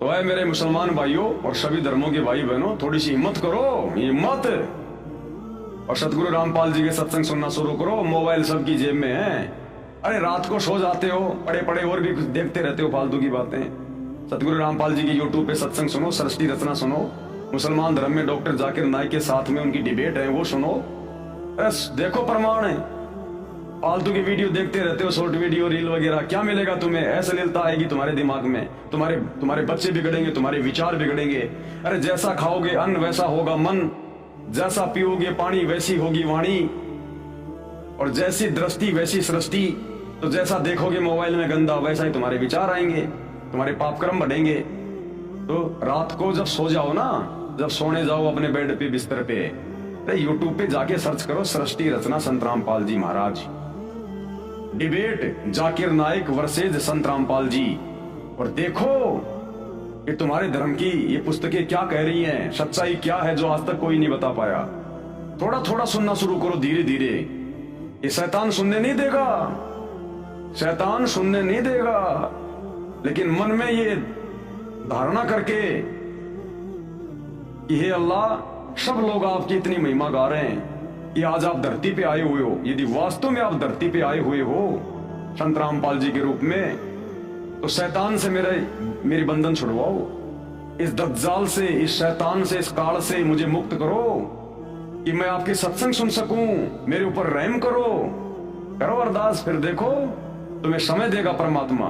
तो है मेरे मुसलमान भाइयों और सभी धर्मों के भाई बहनों, थोड़ी सी हिम्मत करो, हिम्मत, और सतगुरु रामपाल जी के सत्संग सुनना शुरू करो। मोबाइल सबकी जेब में है। अरे रात को सो जाते हो, पड़े पड़े और भी कुछ देखते रहते हो फालतू की बातें। सतगुरु रामपाल जी की यूट्यूब पे सत्संग सुनो, सृष्टि रचना सुनो, मुसलमान धर्म में डॉक्टर जाकिर नाइक के साथ में उनकी डिबेट है वो सुनो। बस देखो प्रमाण है। फालतू की वीडियो देखते रहते हो, शॉर्ट वीडियो, रील वगैरह, क्या मिलेगा तुम्हें? अश्लीलता आएगी तुम्हारे दिमाग में, तुम्हारे बच्चे बिगड़ेंगे, तुम्हारे विचार बिगड़ेंगे। अरे जैसा खाओगे अन्न वैसा होगा मन, जैसा पियोगे पानी वैसी होगी वाणी, और जैसी दृष्टि वैसी सृष्टि। तो जैसा देखोगे मोबाइल में गंदा, वैसा ही तुम्हारे विचार आएंगे, तुम्हारे पापकर्म बढ़ेंगे। तो रात को जब सो जाओ ना, जब सोने जाओ अपने बेड पे, बिस्तर पे, यूट्यूब पे जाके सर्च करो सृष्टि रचना संत रामपाल जी महाराज, डिबेट जाकिर नाइक वर्सेज संत रामपाल जी, और देखो कि तुम्हारे धर्म की ये पुस्तकें क्या कह रही हैं, सच्चाई क्या है जो आज तक कोई नहीं बता पाया। थोड़ा थोड़ा सुनना शुरू करो, धीरे धीरे। ये शैतान सुनने नहीं देगा, शैतान सुनने नहीं देगा, लेकिन मन में ये धारणा करके कि हे अल्लाह, सब लोग आपकी इतनी महिमा गा रहे हैं कि आज आप धरती पे आए हुए हो, यदि वास्तव में आप धरती पे आए हुए हो संत रामपाल जी के रूप में, तो शैतान से मेरी बंधन छुड़वाओ, इस दज्जाल से, इस शैतान से, इस काल से मुझे मुक्त करो कि मैं आपके सत्संग सुन सकूं। मेरे ऊपर रहम करो, करो अरदास, फिर देखो तुम्हें समय देगा परमात्मा।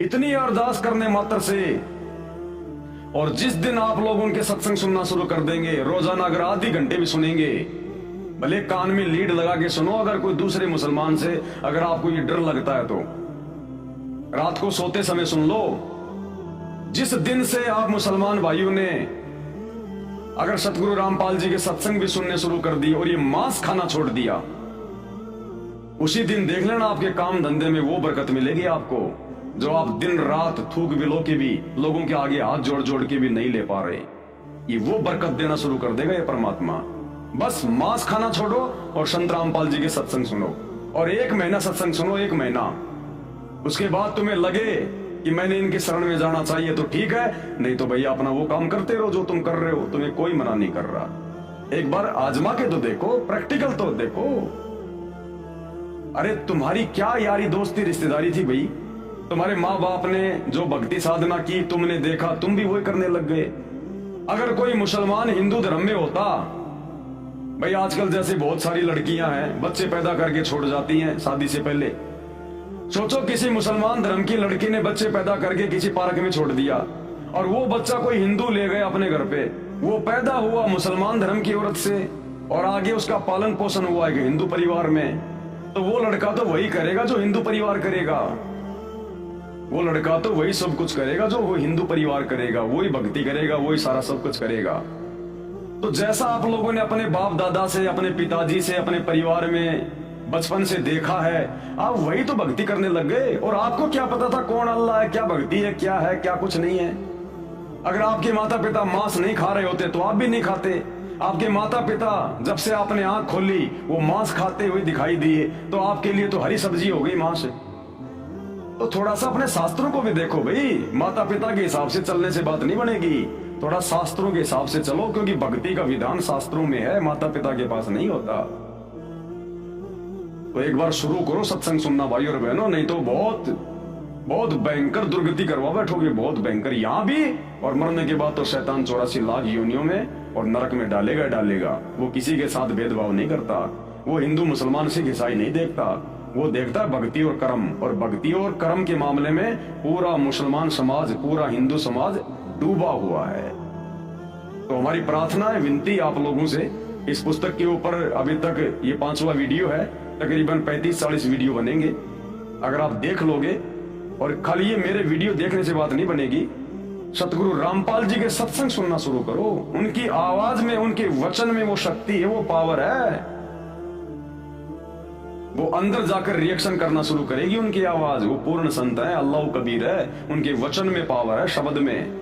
इतनी अरदास करने मात्र से, और जिस दिन आप लोग उनके सत्संग सुनना शुरू कर देंगे, रोजाना अगर आधी घंटे भी सुनेंगे, भले कान में लीड लगा के सुनो, अगर कोई दूसरे मुसलमान से अगर आपको ये डर लगता है तो रात को सोते समय सुन लो। जिस दिन से आप मुसलमान भाइयों ने अगर सतगुरु रामपाल जी के सत्संग भी सुनने शुरू कर दिए और ये मांस खाना छोड़ दिया, उसी दिन देख लेना आपके काम धंधे में वो बरकत मिलेगी आपको जो आप दिन रात थूक बिलो के भी लोगों के आगे हाथ जोड़ जोड़ के भी नहीं ले पा रहे। ये वो बरकत देना शुरू कर देगा ये परमात्मा। बस मांस खाना छोड़ो और संत रामपाल जी के सत्संग सुनो, और 1 महीना सत्संग सुनो, 1 महीना। उसके बाद तुम्हें लगे कि मैंने इनके शरण में जाना चाहिए तो ठीक है, नहीं तो भैया अपना वो काम करते रहो जो तुम कर रहे हो, तुम्हें कोई मना नहीं कर रहा। एक बार आजमा के तो देखो, प्रैक्टिकल तो देखो। अरे तुम्हारी क्या यारी दोस्ती रिश्तेदारी थी भाई? तुम्हारे माँ बाप ने जो भक्ति साधना की, तुमने देखा, तुम भी वही करने लग गए। अगर कोई मुसलमान हिंदू धर्म में होता, भाई आजकल जैसे बहुत सारी लड़कियां हैं बच्चे पैदा करके छोड़ जाती हैं शादी से पहले। सोचो किसी मुसलमान धर्म की लड़की ने बच्चे पैदा करके किसी पार्क में छोड़ दिया, और वो बच्चा कोई हिंदू ले गए अपने घर पे, वो पैदा हुआ मुसलमान धर्म की औरत से और आगे उसका पालन पोषण हुआ एक हिंदू परिवार में, तो वो लड़का तो वही करेगा जो हिंदू परिवार करेगा, वो लड़का तो वही सब कुछ करेगा जो वो हिंदू परिवार करेगा, वही भक्ति करेगा, वही सारा सब कुछ करेगा। तो जैसा आप लोगों ने अपने बाप दादा से, अपने पिताजी से, अपने परिवार में बचपन से देखा है, आप वही तो भक्ति करने लग गए। और आपको क्या पता था कौन अल्लाह है, क्या भक्ति है, क्या कुछ नहीं है। अगर आपके माता पिता मांस नहीं खा रहे होते तो आप भी नहीं खाते। आपके माता पिता जब से आपने आंख खोली वो मांस खाते हुए दिखाई दिए, तो आपके लिए तो हरी सब्जी हो गई मांस। तो थोड़ा सा अपने शास्त्रों को भी देखो भाई, माता पिता के हिसाब से चलने से बात नहीं बनेगी, थोड़ा शास्त्रों के हिसाब से चलो, क्योंकि भक्ति का विधान शास्त्रों में है, माता पिता के पास नहीं होता। तो एक बार शुरू करो सत्संग सुनना भाई और बहनों, नहीं तो बहुत बहुत भयंकर दुर्गति करवा बैठोगे, बहुत भयंकर यहाँ भी, और मरने के बाद तो शैतान 84 लाख योनियों में और नरक में डालेगा। वो किसी के साथ भेदभाव नहीं करता, वो हिंदू मुसलमान सिख ईसाई नहीं देखता, वो देखता है भक्ति और कर्म। और भक्ति और कर्म के मामले में पूरा मुसलमान समाज, पूरा हिंदू समाज डूबा हुआ है। तो हमारी प्रार्थना है, विनती आप लोगों से, इस पुस्तक के ऊपर अभी तक ये 5वां वीडियो है, तकरीबन 35-40 वीडियो बनेंगे। अगर आप देख लोगे, और खाली ये मेरे वीडियो देखने से बात नहीं बनेगी, सतगुरु रामपाल जी के सत्संग सुनना शुरू करो। उनकी आवाज में, उनके वचन में वो शक्ति है, वो पावर है, वो अंदर जाकर रिएक्शन करना शुरू करेगी उनकी आवाज। वो पूर्ण संत है, अल्लाह कबीर है, उनके वचन में पावर है, शब्द में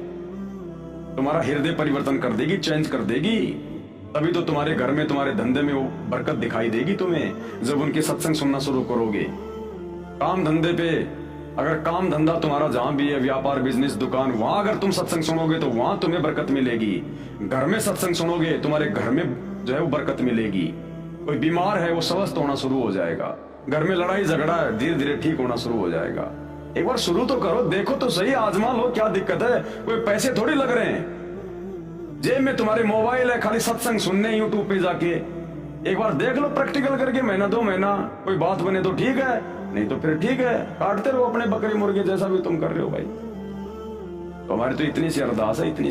तुम्हारा हृदय परिवर्तन कर देगी, चेंज कर देगी। तभी तो तुम्हारे घर में, तुम्हारे धंधे में वो बरकत दिखाई देगी तुम्हें, जब उनके सत्संग सुनना शुरू करोगे। काम धंधे पे अगर काम धंधा तुम्हारा जहां भी है, व्यापार बिजनेस दुकान, वहां अगर तुम सत्संग सुनोगे तो वहां तुम्हें बरकत मिलेगी। घर में सत्संग सुनोगे तुम्हारे घर में जो है वो बरकत मिलेगी। कोई बीमार है वो स्वस्थ होना शुरू हो जाएगा। घर में लड़ाई झगड़ा है धीरे धीरे ठीक होना शुरू हो जाएगा। एक बार शुरू तो करो, देखो तो सही, आजमा लो, क्या दिक्कत है। कोई पैसे थोड़ी लग रहे हैं, जेब में तुम्हारे मोबाइल है, खाली सत्संग सुनने यूट्यूब पे जाके एक बार देख लो प्रैक्टिकल करके, महीना 2 महीना कोई बात बने तो ठीक है, नहीं तो फिर ठीक है, काटते रहो अपने बकरी मुर्गे जैसा भी तुम कर रहे हो भाई। तो हमारी तो इतनी सी अरदास है, इतनी